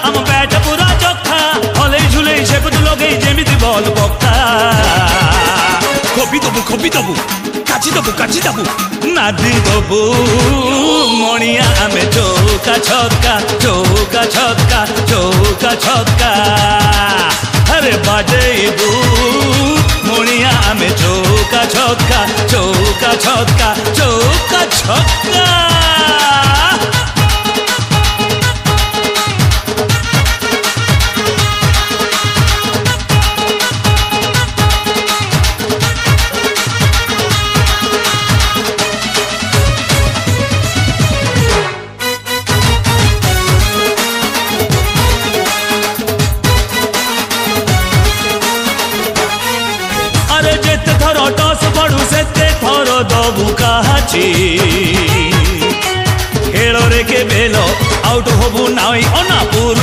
आम बैट पूरा चोखा हले झुले सेपतु लगे जेमिति बल पक्का खोपी दबु काची दबु नादी दबु मणिया आमे चौका छक्का अरे बाजेबू मणिया आमे चौका छक्का दबु काची खेल रे के बेलो आउट हबु नाई अना पुरु